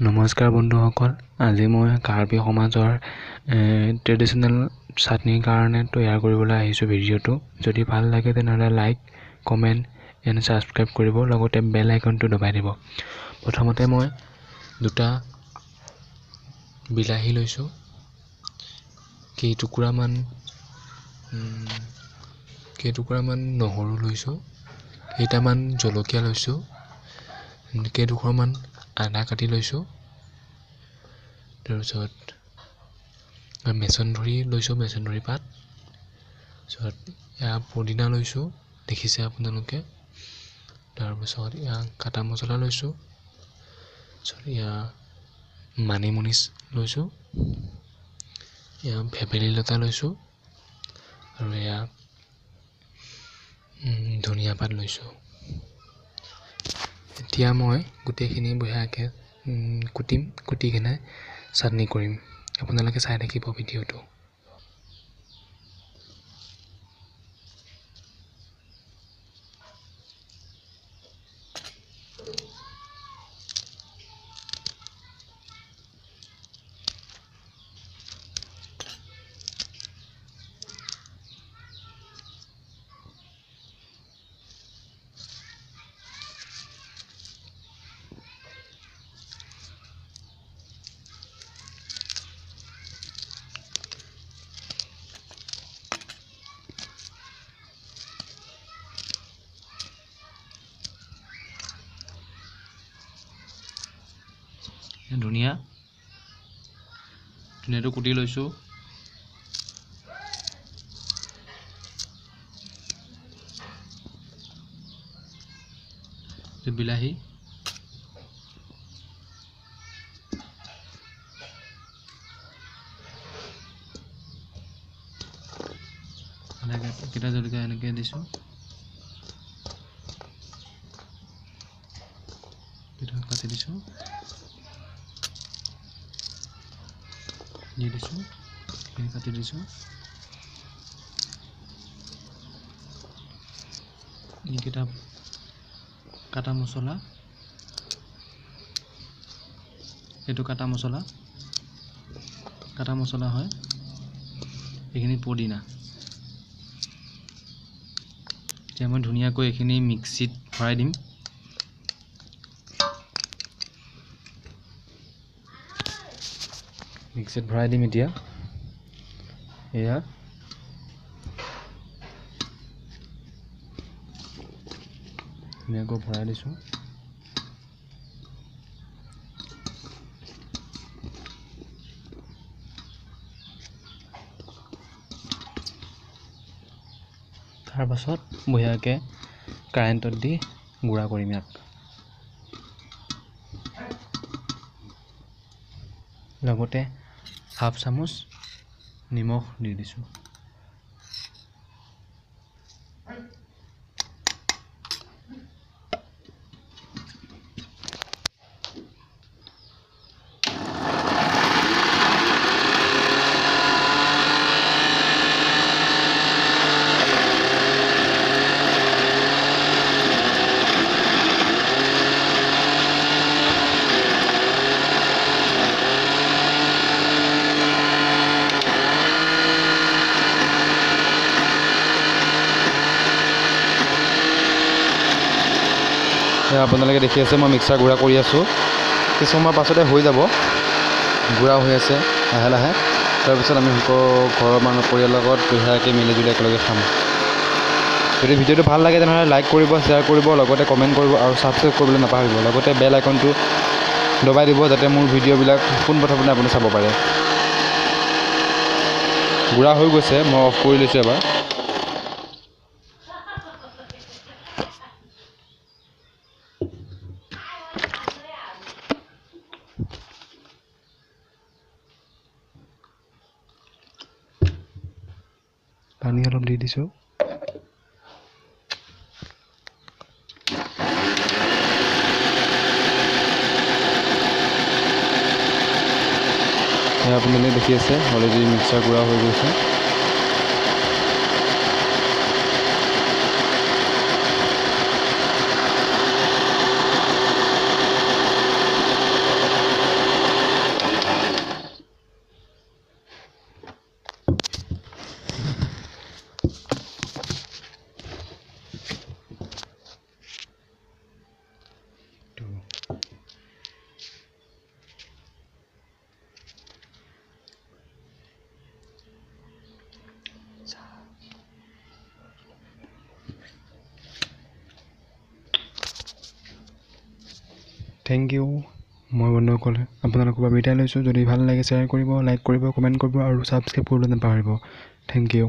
নমস্কাৰ বন্ধুসকল, আজি মই কাৰ্বি সমাজৰ ট্ৰেডিশ্যনেল চাটনিৰ কাৰণে তৈয়াৰ কৰিবলৈ আহিছোঁ ভিডিঅ'টো। যদি ভাল লাগে তেনেহ'লে লাইক, কমেণ্ট এণ্ড ছাবস্ক্ৰাইব কৰিব, লগতে বেল আইকনটো দবাই দিব। প্ৰথমতে মই দুটা বিলাহী লৈছোঁ, কেইটুকুৰামান নহৰু লৈছোঁ, কেইটামান জলকীয়া লৈছোঁ, কেইটুকুৰামান আদা কাটি লৈছোঁ, তাৰপিছত মেছনধৰি লৈছোঁ, মেছনধৰি পাত, তাৰপিছত এয়া পুদিনা লৈছোঁ, দেখিছে আপোনালোকে। তাৰপিছত এয়া কাটা মছলা লৈছোঁ, তাৰপিছত এয়া মানিমুনি লৈছোঁ, এয়া ভেবেলী লতা লৈছোঁ, আৰু এয়া ধনিয়া পাত লৈছোঁ। এতিয়া মই গোটেইখিনি বঢ়িয়াকৈ কুটি কিনে চাটনি কৰিম। আপোনালোকে চাই থাকিব ভিডিঅ'টো। ধুনীয়াটো কুটি লৈছোঁ। বিলাহী, কেইটা জলকীয়া এনেকৈ দিছোঁ, কাটি দিছোঁ, দি দিছোঁ, কাটি দিছোঁ। এইকেইটা কাটা মছলা, এইটো কাটা মছলা হয়। এইখিনি পুদিনা। এতিয়া মই ধুনীয়াকৈ এইখিনি মিক্সিত ভৰাই দিম। এতিয়া এয়া ধুনীয়াকৈ ভৰাই দিছোঁ। তাৰপাছত বঢ়িয়াকৈ কাৰেণ্টত দি গুড়া কৰিম ইয়াক। লগতে হাফ চামুচ নিমখ দি দিছোঁ। আপোনালোকে দেখি আছে মই মিক্সাৰ গুড়া কৰি আছোঁ। কিছু সময়ৰ পাছতে হৈ যাব, গুড়া হৈ আছে লাহে লাহে। তাৰপিছত আমি ঘৰৰ মানুহ পৰিয়ালৰ লগত বঢ়িয়াকৈ মিলিজুলি একেলগে খাম। যদি ভিডিঅ'টো ভাল লাগে তেনেহ'লে লাইক কৰিব, শ্বেয়াৰ কৰিব, লগতে কমেণ্ট কৰিব আৰু ছাবস্ক্ৰাইব কৰিবলৈ নাপাহৰিব। লগতে বেল আইকনটো দবাই দিব যাতে মোৰ ভিডিঅ'বিলাক পোনপ্ৰথমতে আপুনি চাব পাৰে। গুড়া হৈ গৈছে, মই অফ কৰি লৈছোঁ এবাৰ। পানী অলপ দি দিছোঁ। আপোনালোকে দেখি আছে অলৰেডি মিক্সাৰ গুড়া হৈ গৈছে। Thank you. মই বন্ধুসকলে আপোনালোকৰ পৰা বিদায় লৈছোঁ। যদি ভাল লাগে শ্বেয়াৰ কৰিব, লাইক কৰিব, কমেণ্ট কৰিব আৰু ছাবস্ক্ৰাইব কৰিবলৈ নাপাহৰিব। Thank U.